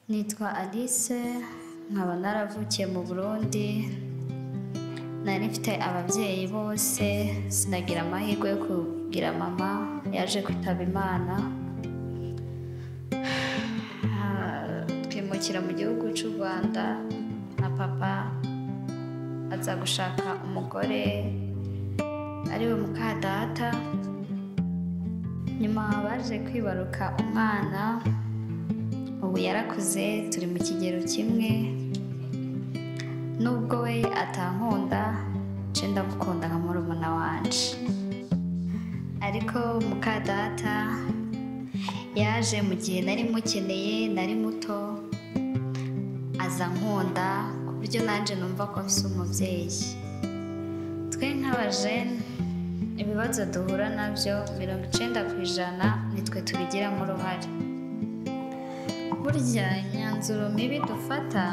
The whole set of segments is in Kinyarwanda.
Nitwa Alice, nkaba naravukiye mu Burundi. Nari mfite ababyeyi bose, sinagira amahirwe yo kugira mama, yaje kwitaba Imana. Twimukira mu gihugu cy'u Rwanda na papa aza gushaka umugore ariwe mukadata. Nyuma baje kwibaruka umwana, ubu yarakuze, turi mu kigero kimwe. Nubwo we atankunda, nje ndamukunda nka murumuna wanje. Ariko mukadata yaje mu gihe nari mukeneye, nari muto, aza nkunda ku buryo nanjye numva ko mfise umubyeyi. Twe nk'abajene, ibibazo duhura nabyo 90% nitwe tubigiramo uruhare. Burya imyanzuro mibi dufata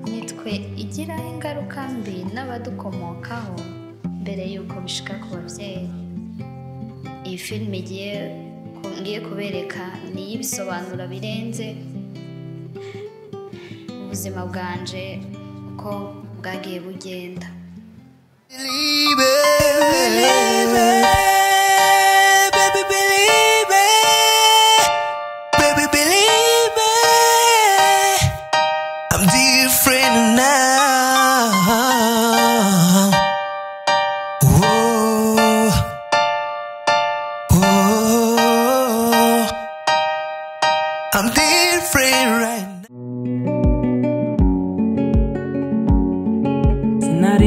nitwe igira ingaruka mbi n'abadukomokaho mbere y'uko bishika ku babyeyi. Iyi filime ngiye kubereka ni iy'ibisobanuro birenze ubuzima bwanje uko bwagiye bugenda.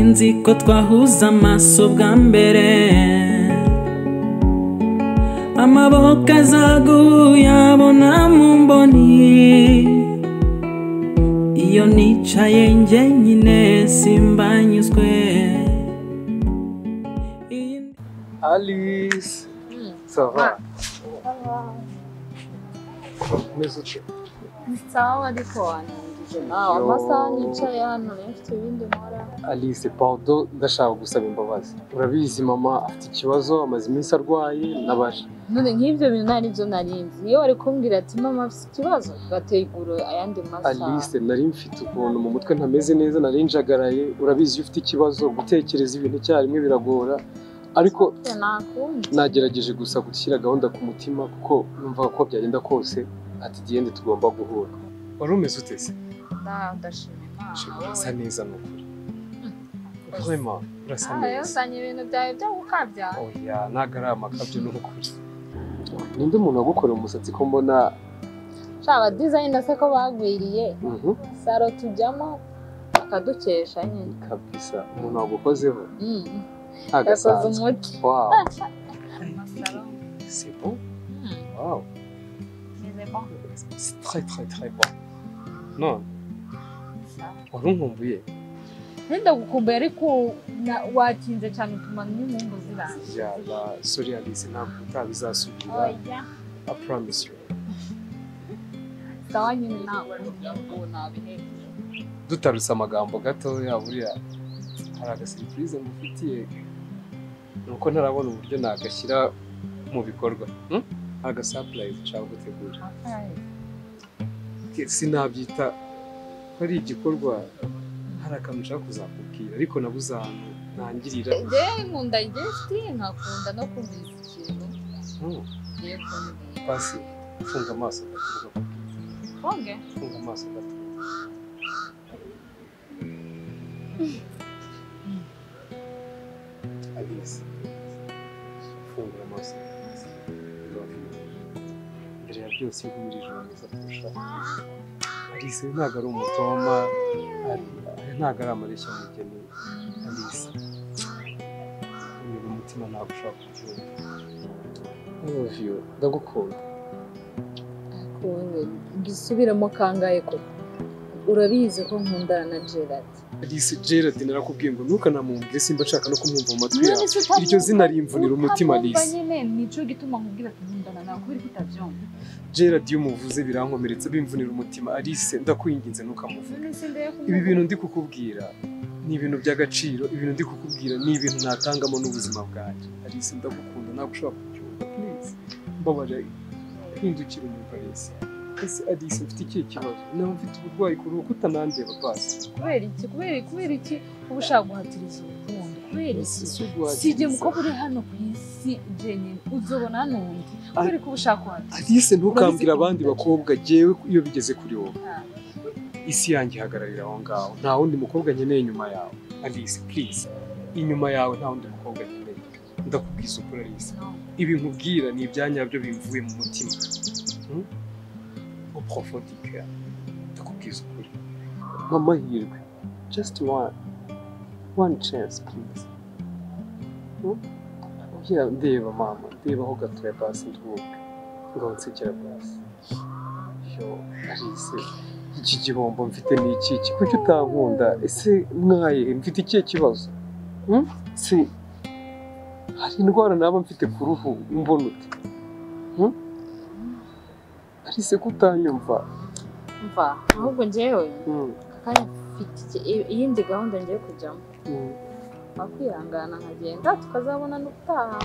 Nzi ko twahuza amaso bwa mbere, amaboko azaguyabona mu mboni. Iyo nicaye njyenyine simbanyuzwe. Alice, ça va? Meze ute? Sawa ariko wanangije nawe amasaha nicaye hano nifite ibindi nkora. Alice, pardon, ndashaka gusaba imbabazi. Urabizi mama afite ikibazo, amaze iminsi arwaye, nabaje. None nk'ibyo bintu nari byo narinzi. Iyo wari kumbwira ati mama afite ikibazo, gategura ayandi masaha. Alice, nari mfite ukuntu mu mutwe ntameze neza, nari njagaraye. Urabizi iyo ufite ikibazo gutekereza ibintu cyarimwe biragora. Ariko nagerageje gusa gushyira gahunda ku mutima kuko numva ko byagenda kose ati gende tugomba guhura. Wari umeze ute se? Ndashima Imana. Urasa neza n'ukuri. Vraiment, urasa neza. Ayo sanye ibintu byawe byo gukabya. Oya, nagara amakabyo n'ukuri. Ninde umuntu wagukorera umusatsi ko mbona shaba designer se ko bagwiriye. Saro tujyamo akadukesha nyine. Kabisa, umuntu wagukozeho. Agasaza umuti. Wow. C'est bon? Wow. C'est très très très bon. Non. Warunkumbuye? Nenda gukumbuye ariko wakinze cyane utuma n'impungu zirangiye. Yaba sorry Alice, ntabwo utabizasubira. Oya. I promise you. Sawa nyine nawe nabihebye. Dutarutse amagambo gato yaburiya hari agasurprise mufitiye. Nuko ntarabona uburyo nagashyira mu bikorwa. Aga surprise nshaka gutegura. Sinabyita ari igikorwa, hari akantu nshaka kuzakubwira ariko nabuze ahantu ntangirira. Nkunda igesti, nkakunda no kumvira ikintu. Pasi, funga amaso gato. Funge? Funga amaso gato. Alice, funga amaso. Mbere ya byose iyo uhumirije neza kurusha. Alice ntabwo ari umutoma, ntabwo ari amareshya mugeni. Alice, niba umutima ntabwo ushaka kubyumva. I love you, ndagukunda. Gisubiramo kangahe ko urabizi ko nkundana na Gerard. Alice, Gerard narakubwiye ngo ntukanamubwire, simba nshaka no kumwumva mu matwi yawe. Iryo zina rimvunira umutima Alice. Nico gituma nkubwira nkundana nawe kubera kutabyumva. Gerard iyo muvuze birankomeretsa bimvunira umutima. Alice, ndakwinginze ntukamuvuge. Ibi bintu ndi kukubwira ni ibintu by'agaciro, ibintu ndi kukubwira ni ibintu natangamo n'ubuzima bwanjye. Alice, ndagukunda, ntabwo ushobora kubyumva. Please, mbabarira, hindukira unyumva Alice. ese Alice mfite iki kibazo nawe mfite uburwayi ku ruhu kutanandeba basi kubera iki uba ushaka guhatiriza urukundo kubera iki sije mukobwa uri hano ku isi jenyine uzobona n'undi kubera ko uba ushaka guhatiriza Alice ntukambwira abandi bakobwa jewe iyo bigeze kuri wowe isi yanjye ihagararira aho ngaho nta wundi mukobwa nkeneye inyuma yawe Alice please inyuma yawe nta wundi mukobwa nkeneye ndakubwiza ukuri Alice ibi nkubwira ni ibyanyabyo bimvuye mu mutima au profond du cœur ndakubwiza ukuri mama hirwe just one chance please ndeba mama ndeba aho gatoya basi ntuke ngaho nsekera basi yo Alice iki gihombo mfite ni iki kuki utankunda ese mwaye mfite ikihe kibazo se hari indwara naba mfite ku ruhu mbona ute Alice kutanyumva mva ahubwo njyewe kandi mfite iyindi gahunda ngiye kujyamo wakwihangana nkagenda tukazabona n'utaha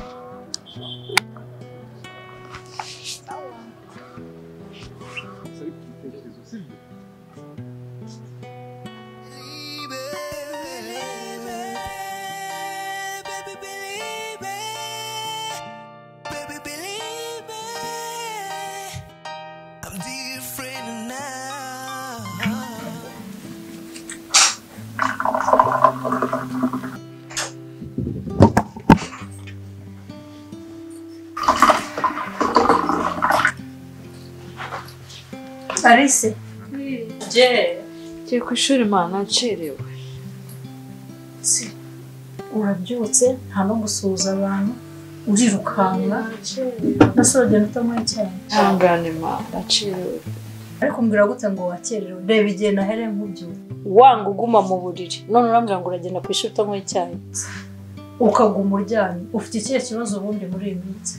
Alice je ku ishuri mana ncerewe urabyutse nta no gusuhuza abantu urirukanga nasoje nutamo cyane hangane mana ncerewe ariko mbwira gute ngo wakerewe reba igihe nahere nk'ubyo wanga uguma mu buriri none urambwira ngo uragenda ku ishuri utamwe cyane ukaguma uryamye ufite ikihe kibazo ubundi muri iyi minsi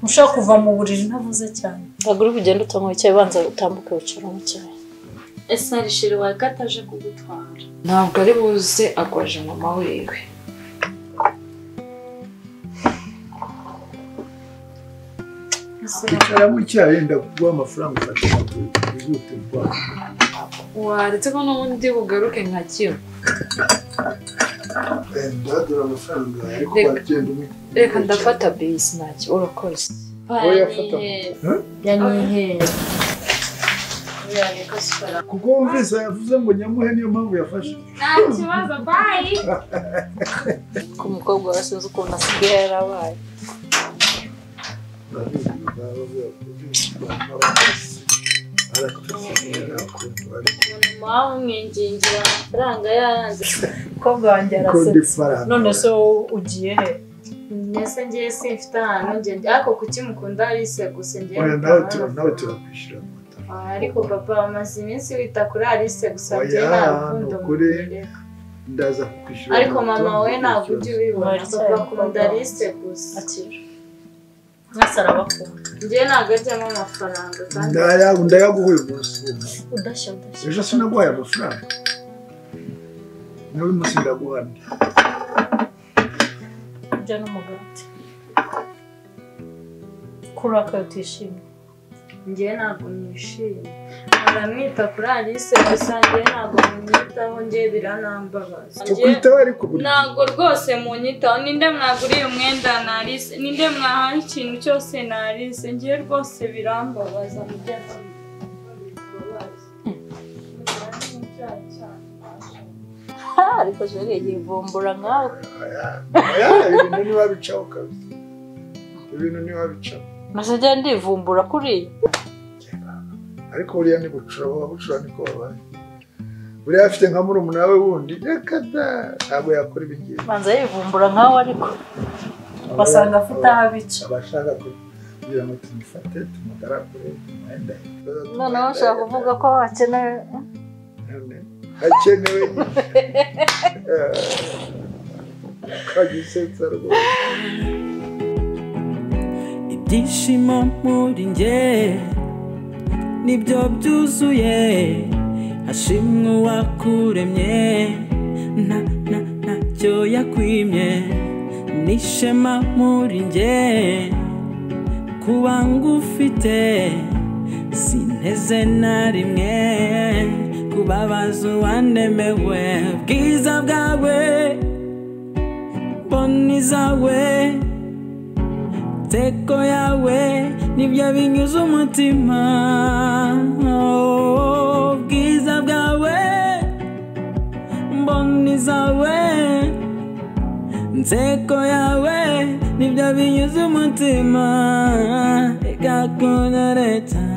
ushaka kuva mu buriri ntavuze cyane ntabwo uri kugenda utamwe cyane banza utambuke wicaramo cyane ese arishiri wawe kataje kugutwara ntabwo ari buze agwaje mama wiwe icara mu cyayi ndakuguha amafaranga ufatira kuzute bwa waretse ko n'ubundi bugaruke nka kimwe ndadura amafaranga ariko bagenda umwe reka ndafata bisi ntacyo urakoze yanyihera kuko wumvise yavuze ngo nyamuhe niyo mpamvu yafashe nta kibazo bayi ku mukobwa wasinze ukuntu asigaye yarabaye mama mwingingira amafaranga yaranze umukobwa wanjye arasetse none so ugiye he nese ngiye simfite ahantu ngende ariko kuki mukunda Alice gusa ngiye nawe turakwishyura ariko papa amaze iminsi wita kuri Alice gusa ngiye nta rukundo ndaza kukwishyura ariko mama we ntabwo ujya ubibona papa akunda Alice gusa mwese arabakunda ngiye ntabwo ajyamo amafaranga kandi ndayaguha uyu munsi udashya ejo sinaguhaye amafaranga nawe munsi ndaguhamye ujya n'umugati kuraka utishimye ngiye ntabwo nishimye aramwita kuri Alice gusa ngiye ntabwo mwitaho ngiye biranambabaza tukwitaho ariko ntabwo rwose munyitaho ninde mwaguriye umwenda na Alice ninde mwahaye ikintu cyose na Alice ngiye rwose birambabaza mujyaho ariko jere yivumbura nkawe ibintu niba bicaho kabisa ibintu niba bicaho masajya ndivumbura kuri ariko buriya ni bucura baba bucura niko babaye buriya afite nka murumuna we wundi reka da ntabwo yakora ibingibi banza yivumbura nkawe ariko basanga afite aho abica abashaka kugira ngo tumufate tumugaragure tumuhende noneho ushaka kuvuga ko hakenewe hakenewe kagisetsa rwose ibyishimo muri njye nibyo byuzuye hashimwe uwakuremye ntacyo yakwimye n'ishema muri njye kuba ngufite sinteze na rimwe kubabaza uwandemewe ubwiza bwawe mboni zawe teko yawe nibyo binyuze umutima ubwiza bwawe mboni zawe nseko yawe nibyo binyuze umutima gakunyereta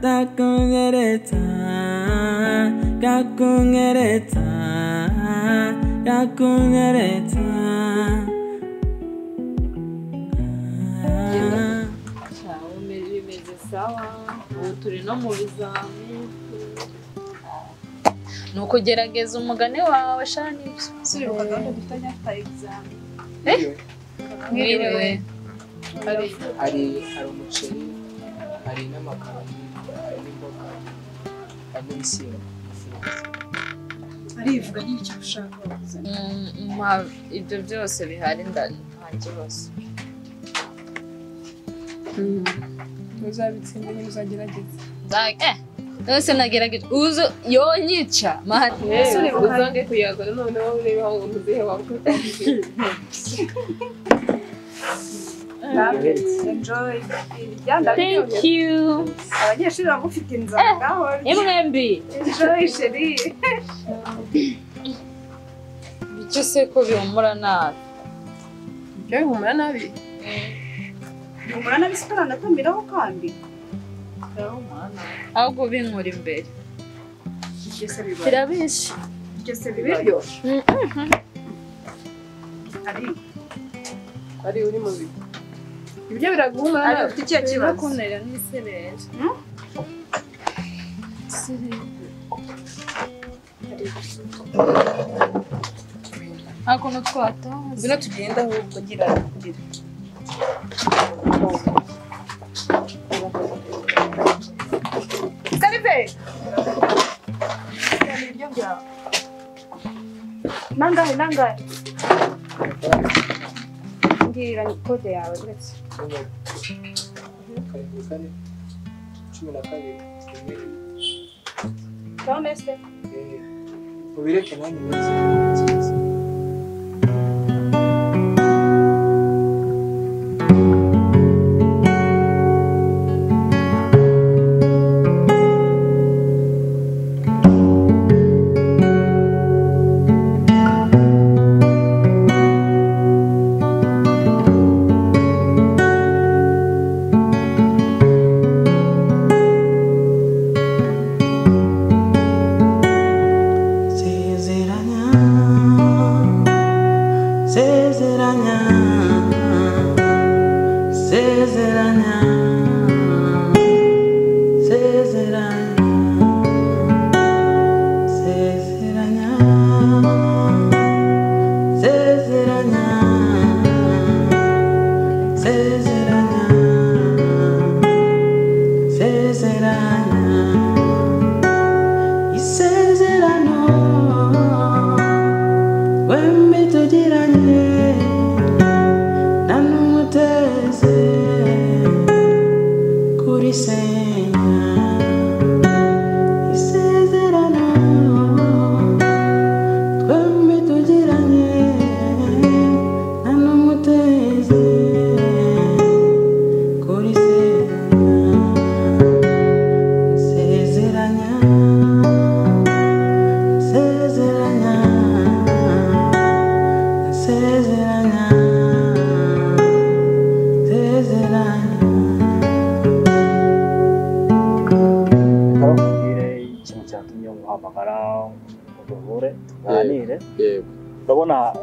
gakunyereta gakunyereta gakunyereta bimeze sawa ubu turi no mu bizami ni ukugerageza umugani wawe shani suribuka gahunda dufitanye after exam mwiriwe hari umuceri hari n'amakaroni hari n'imboga hari n'ibishyimbo arivuga n'icyo ushaka kuzana ibyo byose bihari nta kibazo uzabitsinda nyine uzagerageza nose nagerageje uzo yonyica mani uzange kuyagura noneho urebe aho umuzihe wakoze enjoy thank you abanyeshuri bamufite inzara ngaho imwembi enjoy sheri icyo se ko bihumura nabi ibyo bihumura nabi bihumura nabi siporo anatamiraho kandi ahubwo binkura imbere birabishe ibiryo ari uri mu bigo ibyo biraguhumura nabi ufite ikihe kibazo kunera n'isereri nta kuntu twataha ngwino tugenda ahubwo gira Karibe ibiryo byawe nangahe mbwira ni kode yawe uretse 12 none se ubireke nanjye nzi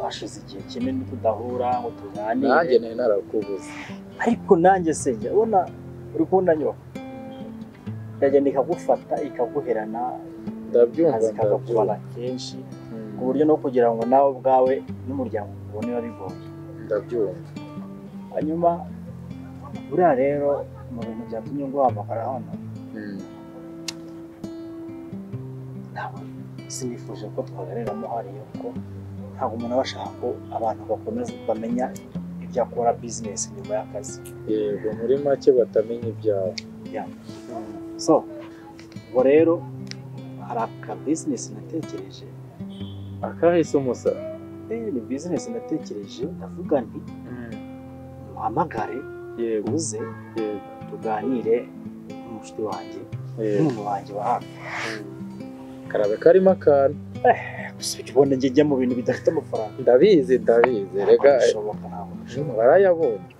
hashize igihe kinini tudahura ngo tuganire nanjye nari narakubuze ariko nanjye senjye ubona uri kundanyura yagenda ikagufata ikaguherana ndabyumva ikakubara kenshi ku buryo no kugira ngo nawe ubwawe n'umuryango ubone biba bigoye ndabyumva hanyuma buriya rero mu bintu byatumye nguhamagara hano ntabwo sinifuje ko twagareramo hariya kuko ntabwo umuntu aba ashaka ko abantu bakomeza bamenya kujya akora business nyuma y'akazi. Yego muri make batamenya ibyawe. So ubwo rero hari aka business natekereje. Akahise umusa. Ni business natekereje ndavuga nti muhamagare uze tuganire n'umushuti wanjye n'umuntu wanjye wa hafi. Karabe karimo akantu. Gusa ukibona njye njya mu bintu bidafite amafaranga. Ndabizi rega barayabonye.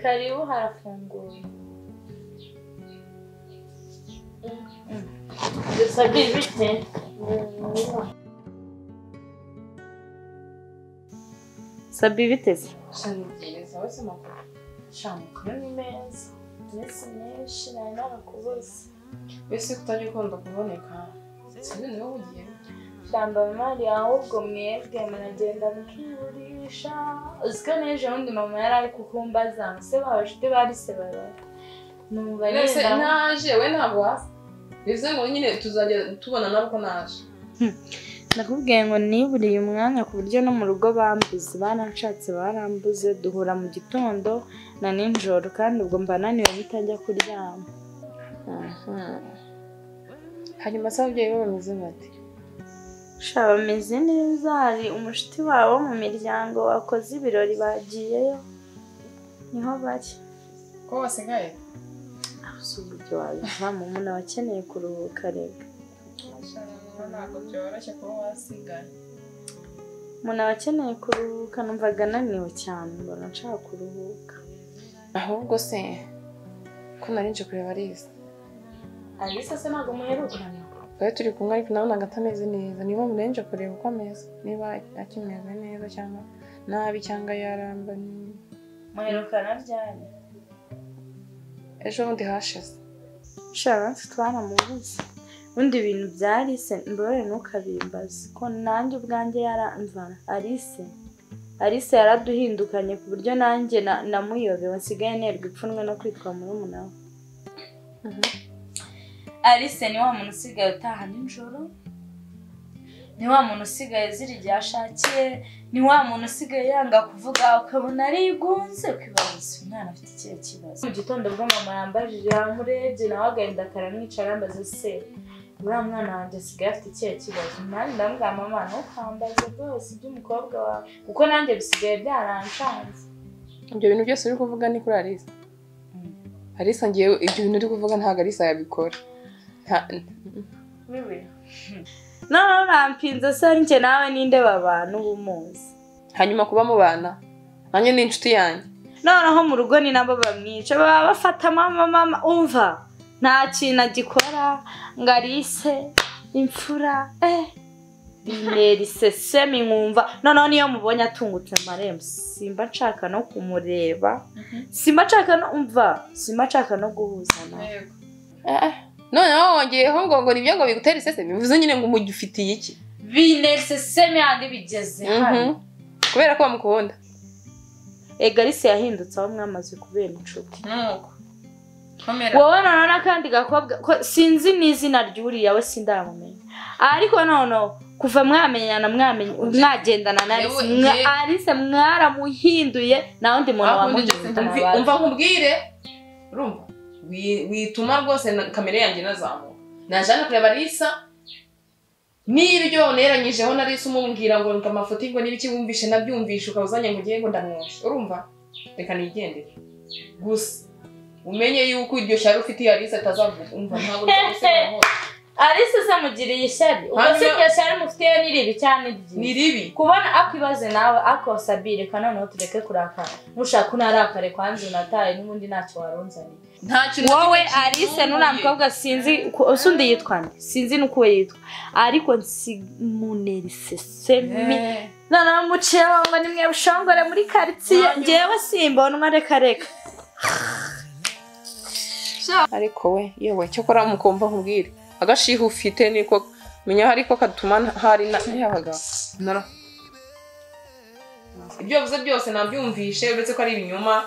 Karibu harafunguye. Sabi bite? Sabi biteze? Shanigeza wese makuru. Shamukuru ni meza. Nese neshi na narakubuze. Wese kutanye kwanda kuboneka. Sindi niwe ugiye. Shamba mali ahubwo mwebwe muragenda mukiburisha. Uzika neje undi mama yari kukumbaza se babashite bari se baba. Numva nese naje we ntabwo wasa. Bivuze ngo nyine tuzajya tubona nabwo naje. Nakubwiye ngo niburiye umwanya ku buryo no mu rugo bambuze bananshatse barambuze duhura mu gitondo na ninjoro kandi ubwo mba naniwe bitajya kuryama. Hanyuma se ababyeyi bo bameze bate? Sha bameze neza, hari umushuti wabo mu miryango wakoze ibirori bagiyeyo niho bari. Ko wasigaye? Uburyo wabivamo umuntu aba akeneye kuruhuka rega. Ntabwo byoroshye kuba wasigaye. Umuntu aba akeneye kuruhuka numvaga naniwe cyane mbona nshaka kuruhuka. Ahubwo se ko narinje kureba Alisa. Alisa se ntabwo muherukana? Twari turi kumwe ariko nabonaga atameze neza. Niba murenje kureba uko ameze, niba akimeze neza cyangwa nabi cyangwa yarambanye. Muherukana ryari? Ejo bundi hashize. Sharanse twanamubuze. Undi bintu byarise mbore ntukabimbaze ko nanjye ubwanjye yaramva Alisa yaraduhindukanye ku buryo nanjye namuyobewe nsigaye nerwa ipfunwe no kwitwa murumuna we. Alisa ni wa muntu usigaye utaha nijoro, ni wa muntu usigaye ziri igihe ashakiye, ni wa muntu usigaye yanga kuvuga ukabona arigunze kwibaza umwana afite ikihe kibazo. Mu gitondo bwo mama yambajije yamurebye nawe agenda karamwicara ambaze se uriya mwana wanjye asigaye afite ikihe kibazo. Nanjye ndamubwira mama ntukambaze rwose iby'umukobwa wawe kuko nanjye bisigaye byaranshanze. Ibyo bintu byose uri kuvuga ni kuri Alisa? Alisa ngiye ibyo bintu uri kuvuga ntabwo Alisa yabikora. None rampinze se njye nawe ninde babana ubumuzi. Hanyuma kuba mu bana nanjye ni inshuti yanjye. Noneho mu rugo ni nabo bamwica baba bafata mama umva nta kintu agikora ngo Alise imfura binerise semi nkumva noneho niyo mubonye atungutse marembo simba nshaka no kumureba simba nshaka no umva simba nshaka no guhuza nawe. Noneho wongeyeho ngo nibyo ngo bigutera isese bivuze nyine ngo umujyi ufitiye iki? Binerise semi handi bigeze hano kubera ko bamukunda. Alisa yahindutse aho mwamaze kubera inshuti. Nuko wowe none kandi gakobwa ko sinzi n'izina ry'uriya we sindamumenya ariko noneho kuva mwamenyana mwagendana na Alisa mwaramuhinduye na undi muntu wamuhinduye. Umva nkubwire urumva wituma rwose kamere yanjye nazamuka najana kureba Alisa n'ibyo neranyijeho na Alisa umumbwira ngo amafoto ngo n'ibiki wumvishe nabyumvishe ukazanye ngo ugiye ngo ndamwosha urumva reka nigendere gusa umenye yuko iryo shari ufite Alisa atazavuga umva ntabwo rwose Alisa samugiriye ishyari ubase iryo shari mufite n'iribi cyane n'iribi kubona akwibaze nawe akosabire kana no tureke kurakara nushaka unarakare kwanze nataye n'ubundi ntacyo waronzani wowe Alisa n'uramukobwa sinzi usundi yitwa sinzi nuko yitwa ariko nsimunerise semi nana muciye ngo nimwe bushongore muri quartier ngewe simbonwa reka ariko we yewe cyo kora mukumva nkubwire agashiho ufite niko menya hariko katuma hari yabaga nara ibyo bivuze byose nabyumvishe uretse ko ari ibinyoma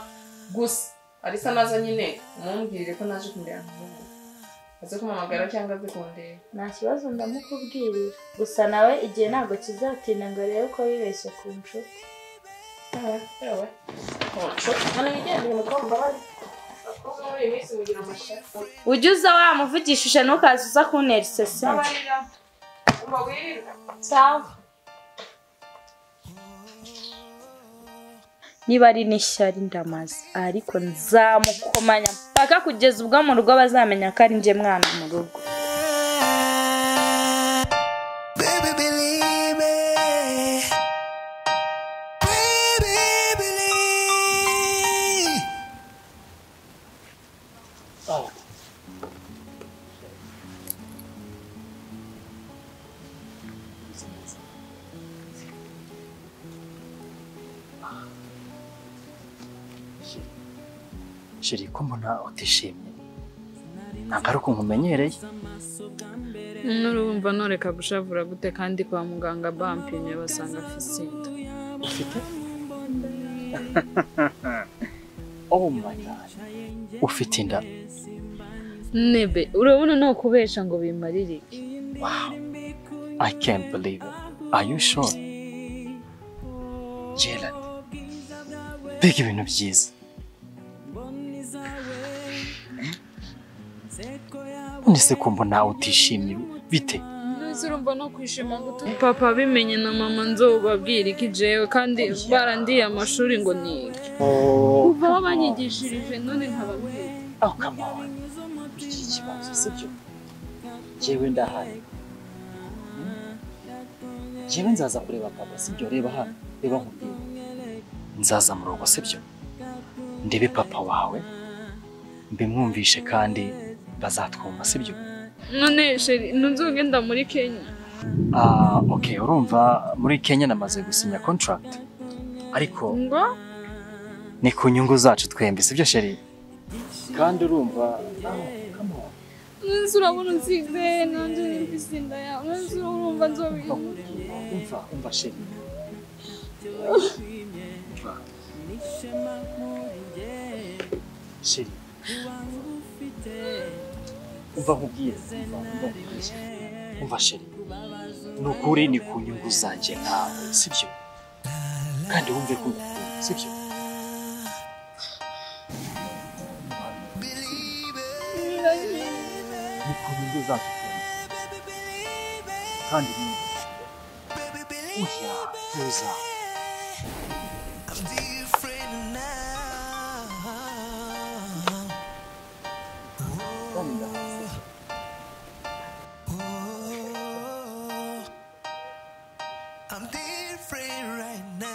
gusa Alisa naza nyine umumbwirire ko naje kumbera aze kumamagara cyangwa aze kundeba. nta kibazo ndamukubwirira gusa nawe igihe ntabwo kizatinda ngo arebe ko yibeshye ku nshuti. Yewe hano yigendeye umukobwa bari abakobwa muri iyi minsi mugira amashyaka. Ujya uza wamuvugishije ntukaze uza kuntera iseseme. Umva wirirwa. Sawa. Niba ari n'ishyari ndamaze ariko nzamukomanya mpaka kugeza ubwo mu rugo bazamenya ko ari njye mwana mu rugo. Sheri ko mbona utishimye ntabwo ari uko nkumenyereye. Nurumva noreka gushavura gute kandi kwa muganga bampimye basanga afite inda. Ufite? Oh my god. Ufite inda? Nebe urabona no kubesha ngo bimarire iki? Wow. I can't believe it. Are you sure? Jela. Big ibintu byiza. Nise ko mbona utishimye bite? Nese urumva no kwishima gute? Papa bimenye na mama nzobabwira iki jewe kandi barandiye amashuri ngo nige. Kuva aho banyigishirije none nkababwira. Oh come on. Iki kibazo sibyo? Jewe ndahari. Jewe nzaza kureba papa sibyo, reba hano, reba nkubwira. Nzaza mu rugo sibyo? Ndebe papa wawe. Mbimwumvishe kandi bazatwumva sibyo? None sheri nuzogenda muri Kenya. Okay, urumva muri Kenya namaze gusinya contract. Ariko ngo ni ku nyungu zacu twembi sibyo sheri? Kandi urumva come on. Nese urabona nsize nanje nimfise inda yawe. Nese urumva nzobira. Umva sheri. Sheri. Umva nkubwire. Umva sheri. Nukuri ni ku nyungu zanje nawe sibyo? Kandi wumve ko sibyo? Ni ku nyungu zacu kandi uya tuza. I'm different right now.